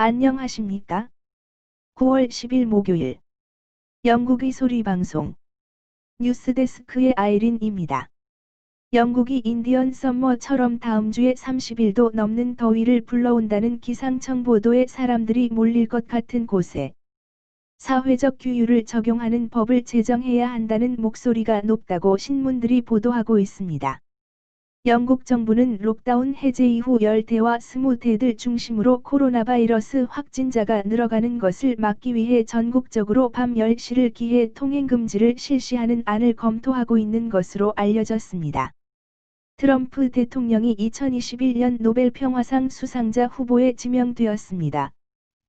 안녕하십니까? 9월 10일 목요일 영국의 소리방송 뉴스데스크의 아이린입니다. 영국이 인디언 썸머처럼 다음 주에 30일도 넘는 더위를 불러온다는 기상청 보도에 사람들이 몰릴 것 같은 곳에 사회적 규율을 적용하는 법을 제정해야 한다는 목소리가 높다고 신문들이 보도하고 있습니다. 영국 정부는 록다운 해제 이후 열대와 스무대들 중심으로 코로나 바이러스 확진자가 늘어가는 것을 막기 위해 전국적으로 밤 10시를 기해 통행 금지를 실시하는 안을 검토하고 있는 것으로 알려졌습니다. 트럼프 대통령이 2021년 노벨 평화상 수상자 후보에 지명되었습니다.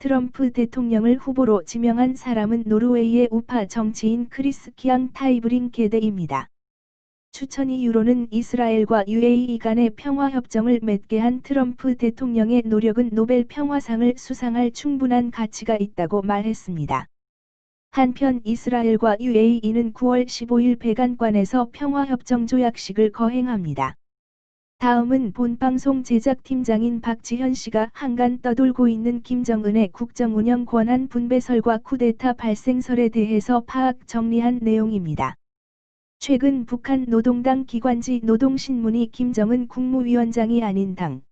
트럼프 대통령을 후보로 지명한 사람은 노르웨이의 우파 정치인 크리스티앙 타이브링게데입니다. 추천 이유로는 이스라엘과 UAE 간의 평화협정을 맺게 한 트럼프 대통령의 노력은 노벨 평화상을 수상할 충분한 가치가 있다고 말했습니다. 한편 이스라엘과 UAE는 9월 15일 백안관에서 평화협정 조약식을 거행합니다. 다음은 본방송 제작팀장인 박지현 씨가 한간 떠돌고 있는 김정은의 국정운영 권한 분배설과 쿠데타 발생설에 대해서 파악 정리한 내용입니다. 최근 북한 노동당 기관지 노동신문이 김정은 국무위원장이 아닌 당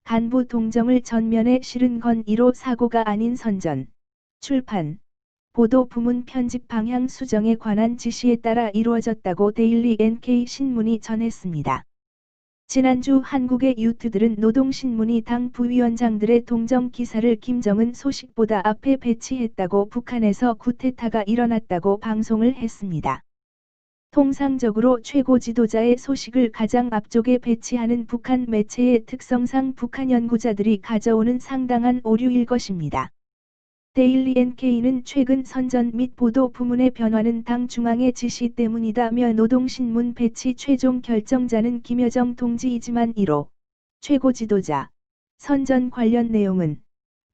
간부 동정을 전면에 실은 건 1호 사고가 아닌 선전, 출판, 보도 부문 편집 방향 수정에 관한 지시에 따라 이루어졌다고 데일리 NK 신문이 전했습니다. 지난주 한국의 유튜들은 노동신문이 당 부위원장들의 동정 기사를 김정은 소식보다 앞에 배치했다고 북한에서 쿠데타가 일어났다고 방송을 했습니다. 통상적으로 최고 지도자의 소식을 가장 앞쪽에 배치하는 북한 매체의 특성상 북한 연구자들이 가져오는 상당한 오류일 것입니다. 데일리 NK는 최근 선전 및 보도 부문의 변화는 당 중앙의 지시 때문이다며 노동신문 배치 최종 결정자는 김여정 동지이지만 1호 최고 지도자 선전 관련 내용은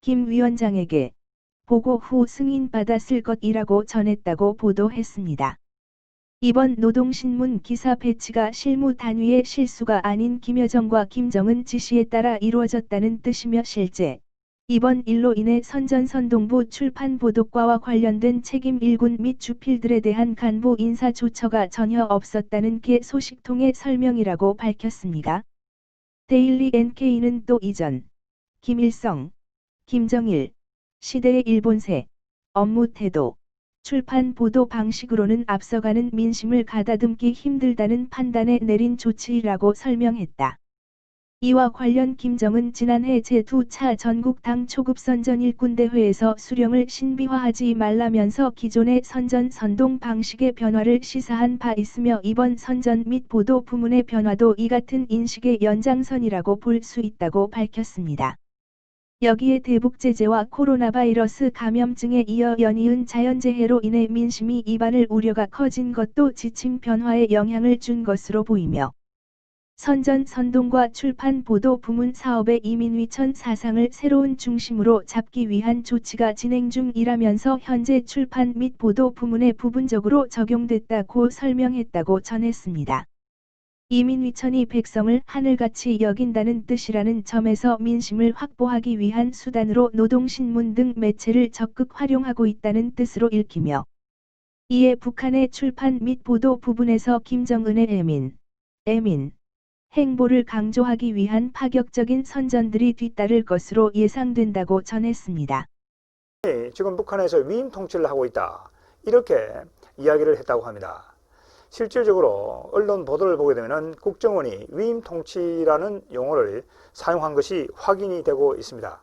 김 위원장에게 보고 후 승인받았을 것이라고 전했다고 보도했습니다. 이번 노동신문 기사 배치가 실무 단위의 실수가 아닌 김여정과 김정은 지시에 따라 이루어졌다는 뜻이며 실제 이번 일로 인해 선전선동부 출판 보도과와 관련된 책임 일군 및 주필들에 대한 간부 인사 조처가 전혀 없었다는 게 소식통의 설명이라고 밝혔습니다. 데일리 NK는 또 이전 김일성, 김정일 시대의 일본세 업무 태도 출판 보도 방식으로는 앞서가는 민심을 가다듬기 힘들다는 판단에 내린 조치라고 설명했다. 이와 관련 김정은 지난해 제2차 전국 당 초급 선전 일꾼대회에서 수령을 신비화하지 말라면서 기존의 선전 선동 방식의 변화를 시사한 바 있으며 이번 선전 및 보도 부문의 변화도 이 같은 인식의 연장선이라고 볼 수 있다고 밝혔습니다. 여기에 대북 제재와 코로나 바이러스 감염증에 이어 연이은 자연재해로 인해 민심이 이반을 우려가 커진 것도 지침 변화에 영향을 준 것으로 보이며 선전 선동과 출판 보도 부문 사업의 이민위천 사상을 새로운 중심으로 잡기 위한 조치가 진행 중이라면서 현재 출판 및 보도 부문에 부분적으로 적용됐다고 설명했다고 전했습니다. 이민위천이 백성을 하늘같이 여긴다는 뜻이라는 점에서 민심을 확보하기 위한 수단으로 노동신문 등 매체를 적극 활용하고 있다는 뜻으로 읽히며 이에 북한의 출판 및 보도 부분에서 김정은의 애민 행보를 강조하기 위한 파격적인 선전들이 뒤따를 것으로 예상된다고 전했습니다. 지금 북한에서 위임 통치를 하고 있다. 이렇게 이야기를 했다고 합니다. 실질적으로 언론 보도를 보게 되면 국정원이 위임 통치라는 용어를 사용한 것이 확인이 되고 있습니다.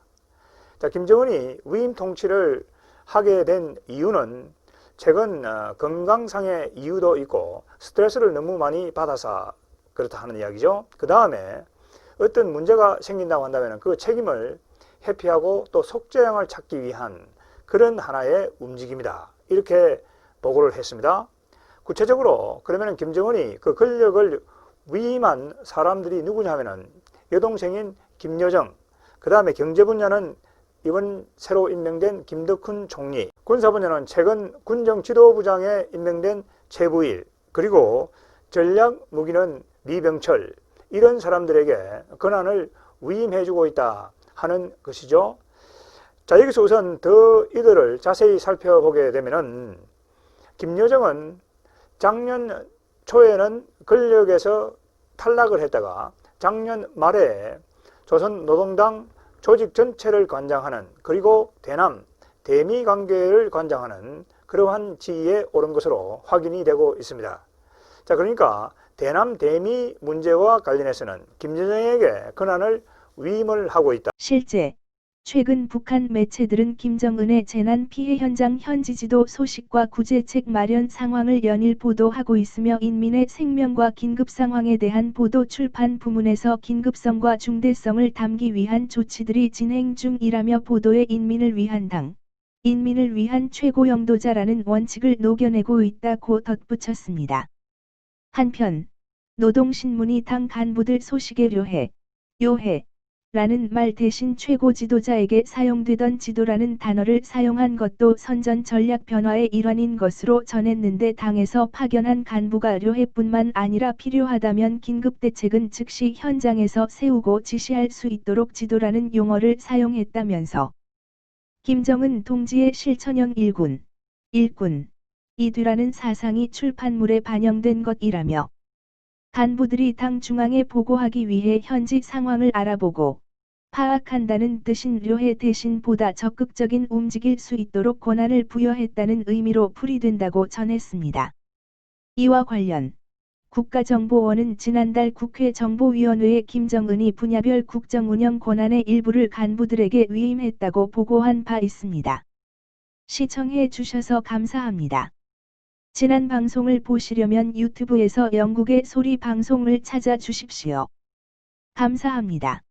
자, 김정은이 위임 통치를 하게 된 이유는 최근 건강상의 이유도 있고 스트레스를 너무 많이 받아서 그렇다 하는 이야기죠. 그 다음에 어떤 문제가 생긴다고 한다면 그 책임을 회피하고 또 속죄양을 찾기 위한 그런 하나의 움직임이다. 이렇게 보고를 했습니다. 구체적으로 그러면 김정은이 그 권력을 위임한 사람들이 누구냐면은 여동생인 김여정, 그 다음에 경제 분야는 이번 새로 임명된 김덕훈 총리, 군사 분야는 최근 군정지도부장에 임명된 최부일, 그리고 전략 무기는 미병철, 이런 사람들에게 권한을 위임해주고 있다 하는 것이죠. 자, 여기서 우선 더 이들을 자세히 살펴보게 되면은 김여정은 작년 초에는 권력에서 탈락을 했다가 작년 말에 조선노동당 조직 전체를 관장하는, 그리고 대남 대미 관계를 관장하는 그러한 지위에 오른 것으로 확인이 되고 있습니다. 자, 그러니까 대남 대미 문제와 관련해서는 김여정에게 권한을 위임을 하고 있다. 실제 최근 북한 매체들은 김정은의 재난 피해 현장 현지 지도 소식과 구제책 마련 상황을 연일 보도하고 있으며 인민의 생명과 긴급 상황에 대한 보도 출판 부문에서 긴급성과 중대성을 담기 위한 조치들이 진행 중이라며 보도에 인민을 위한 당, 인민을 위한 최고 영도자라는 원칙을 녹여내고 있다고 덧붙였습니다. 한편 노동신문이 당 간부들 소식에 요해 라는 말 대신 최고 지도자에게 사용되던 지도라는 단어를 사용한 것도 선전 전략 변화의 일환인 것으로 전했는데, 당에서 파견한 간부가 료해뿐만 아니라 필요하다면 긴급대책은 즉시 현장에서 세우고 지시할 수 있도록 지도라는 용어를 사용했다면서 김정은 동지의 실천형 일군, 이뒤라는 사상이 출판물에 반영된 것이라며 간부들이 당 중앙에 보고하기 위해 현지 상황을 알아보고 파악한다는 뜻인 료해 대신 보다 적극적인 움직일 수 있도록 권한을 부여했다는 의미로 풀이된다고 전했습니다. 이와 관련 국가정보원은 지난달 국회 정보위원회에 김정은이 분야별 국정운영 권한의 일부를 간부들에게 위임했다고 보고한 바 있습니다. 시청해 주셔서 감사합니다. 지난 방송을 보시려면 유튜브에서 영국의 소리 방송을 찾아주십시오. 감사합니다.